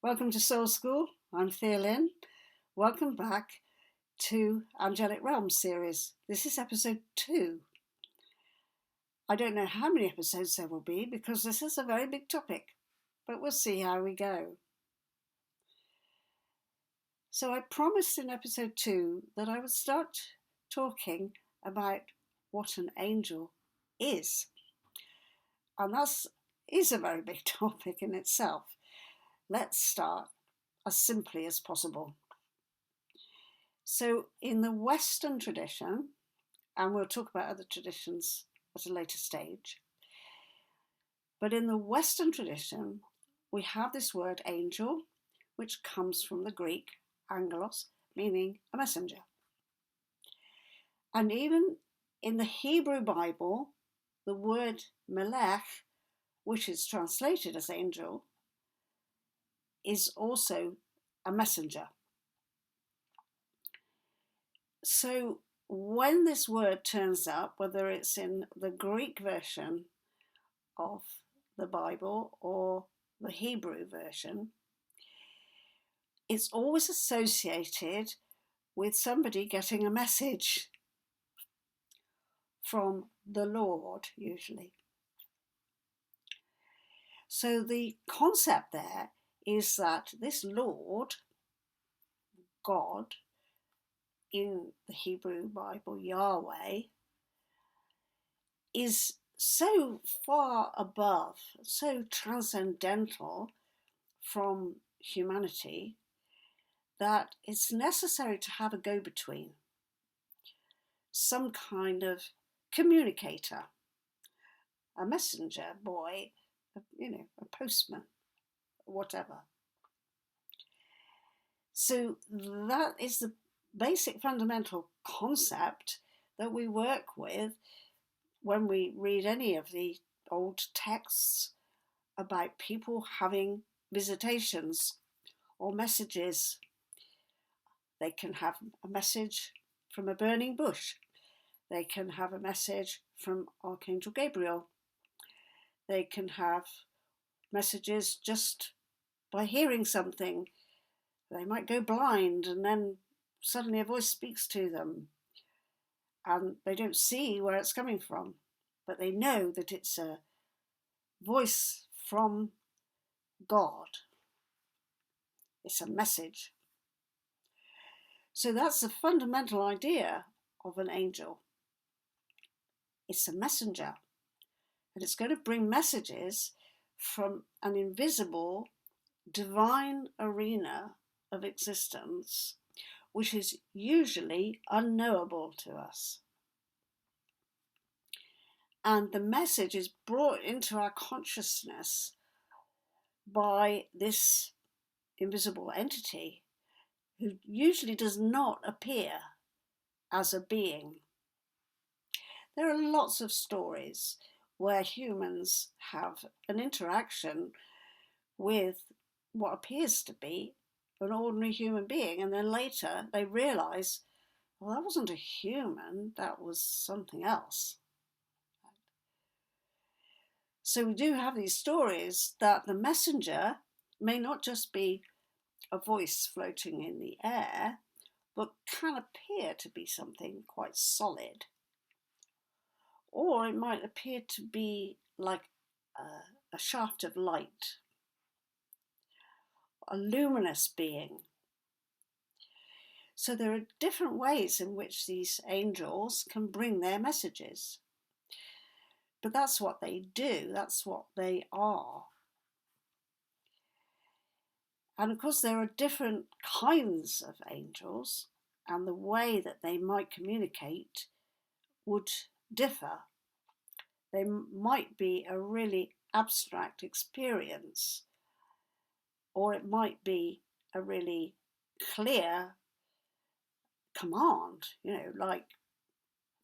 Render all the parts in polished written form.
Welcome to SoulSchool. I'm Theolyn. Welcome back to Angelic Realms series. This is episode 2. I don't know how many episodes there will be because this is a very big topic, but we'll see how we go. So I promised in episode 2 that I would start talking about what an angel is. And that is a very big topic in itself. Let's start as simply as possible. So in the Western tradition, and we'll talk about other traditions at a later stage, but in the Western tradition, we have this word angel, which comes from the Greek angelos, meaning a messenger. And even in the Hebrew Bible, the word melech, which is translated as angel, is also a messenger. So when this word turns up, whether it's in the Greek version of the Bible or the Hebrew version, it's always associated with somebody getting a message from the Lord, usually. So the concept there is that this Lord, God, in the Hebrew Bible, Yahweh, is so far above, so transcendental from humanity that it's necessary to have a go-between, some kind of communicator, a messenger boy, a postman, whatever. So that is the basic fundamental concept that we work with when we read any of the old texts about people having visitations or messages. They can have a message from a burning bush. They can have a message from Archangel Gabriel. They can have messages just by hearing something. They might go blind and then suddenly a voice speaks to them and they don't see where it's coming from, but they know that it's a voice from God. It's a message. So that's the fundamental idea of an angel. It's a messenger, and it's going to bring messages from an invisible, divine arena of existence, which is usually unknowable to us. And the message is brought into our consciousness by this invisible entity who usually does not appear as a being. There are lots of stories where humans have an interaction with what appears to be an ordinary human being, and then later they realise, well, that wasn't a human, that was something else. So we do have these stories that the messenger may not just be a voice floating in the air, but can appear to be something quite solid. Or it might appear to be like a shaft of light, a luminous being. So there are different ways in which these angels can bring their messages. But that's what they do, that's what they are. And of course there are different kinds of angels, and the way that they might communicate would differ. They might be a really abstract experience, or it might be a really clear command, like,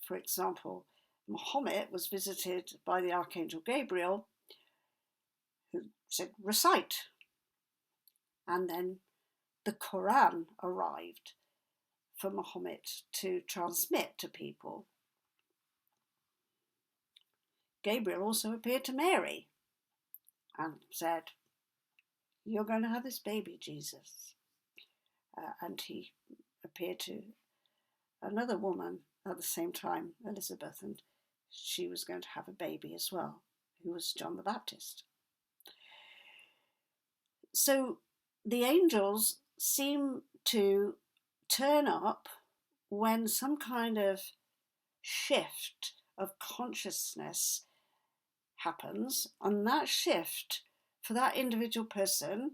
for example, Muhammad was visited by the Archangel Gabriel, who said, recite. And then the Quran arrived for Muhammad to transmit to people. Gabriel also appeared to Mary and said, you're going to have this baby, Jesus. And he appeared to another woman at the same time, Elizabeth, and she was going to have a baby as well, who was John the Baptist. So the angels seem to turn up when some kind of shift of consciousness happens, and that shift for that individual person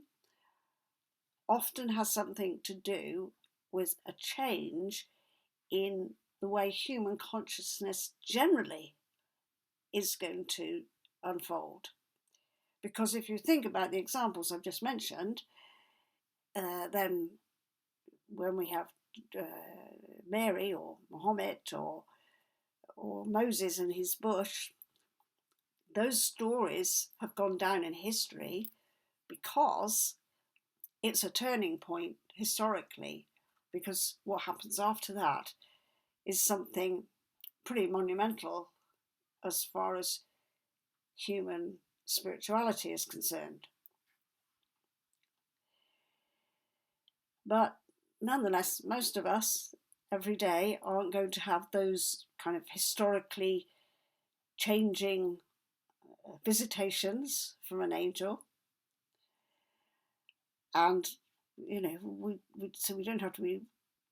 often has something to do with a change in the way human consciousness generally is going to unfold. Because if you think about the examples I've just mentioned, then when we have Mary or Muhammad or Moses and his bush, those stories have gone down in history because it's a turning point historically, because what happens after that is something pretty monumental as far as human spirituality is concerned. But nonetheless, most of us every day aren't going to have those kind of historically changing visitations from an angel. And, so we don't have to be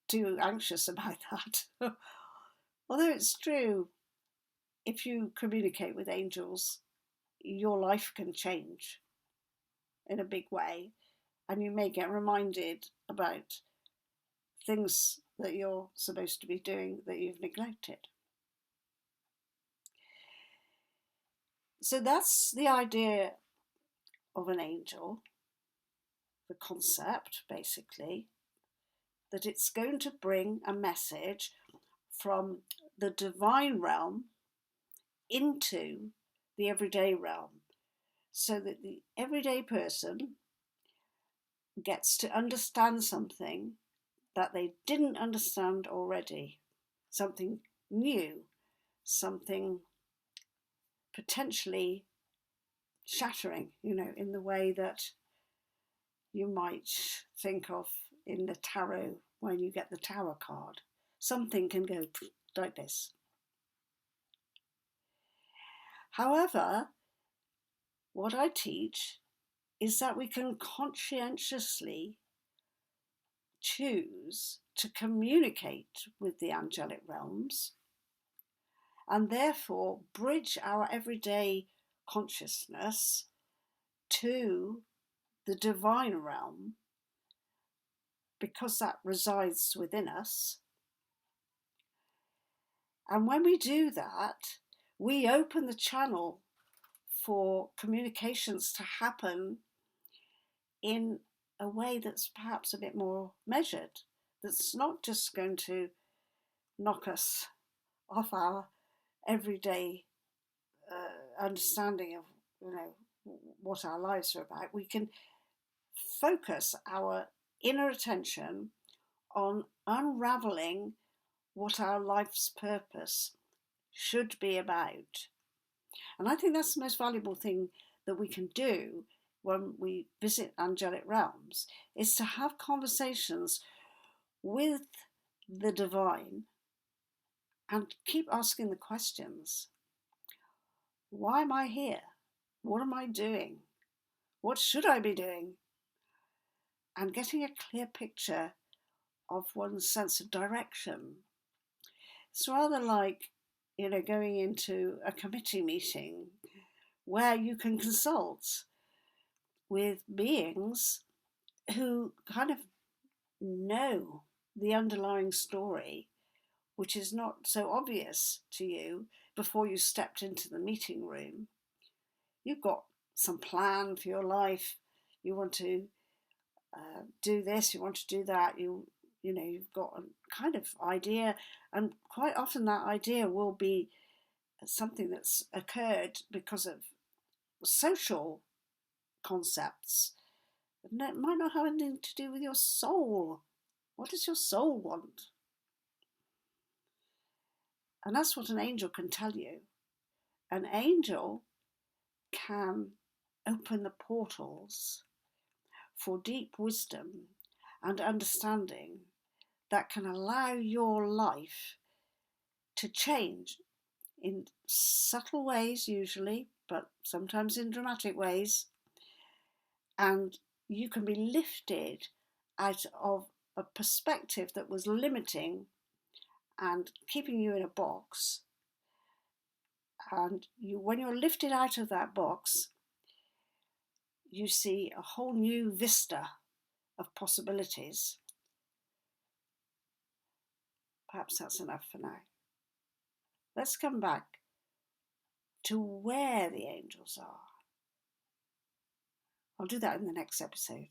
too anxious about that. Although it's true, if you communicate with angels, your life can change in a big way, and you may get reminded about things that you're supposed to be doing that you've neglected. So that's the idea of an angel, the concept, basically, that it's going to bring a message from the divine realm into the everyday realm, so that the everyday person gets to understand something that they didn't understand already, something new, something potentially shattering, in the way that you might think of in the tarot when you get the Tower card. Something can go like this. However, what I teach is that we can conscientiously choose to communicate with the angelic realms and therefore bridge our everyday consciousness to the divine realm, because that resides within us. And when we do that, we open the channel for communications to happen in a way that's perhaps a bit more measured, that's not just going to knock us off our everyday understanding of what our lives are about. We can focus our inner attention on unraveling what our life's purpose should be about. And I think that's the most valuable thing that we can do when we visit angelic realms, is to have conversations with the divine and keep asking the questions. Why am I here? What am I doing? What should I be doing? And getting a clear picture of one's sense of direction. It's rather like, going into a committee meeting where you can consult with beings who kind of know the underlying story, which is not so obvious to you before you stepped into the meeting room. You've got some plan for your life. You want to do this, you want to do that, you've got a kind of idea, and quite often that idea will be something that's occurred because of social concepts. And it might not have anything to do with your soul. What does your soul want? And that's what an angel can tell you. An angel can open the portals for deep wisdom and understanding that can allow your life to change in subtle ways usually, but sometimes in dramatic ways, and you can be lifted out of a perspective that was limiting and keeping you in a box. And when you're lifted out of that box, you see a whole new vista of possibilities. Perhaps that's enough for now. Let's come back to where the angels are. I'll do that in the next episode.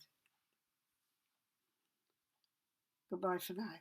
Goodbye for now.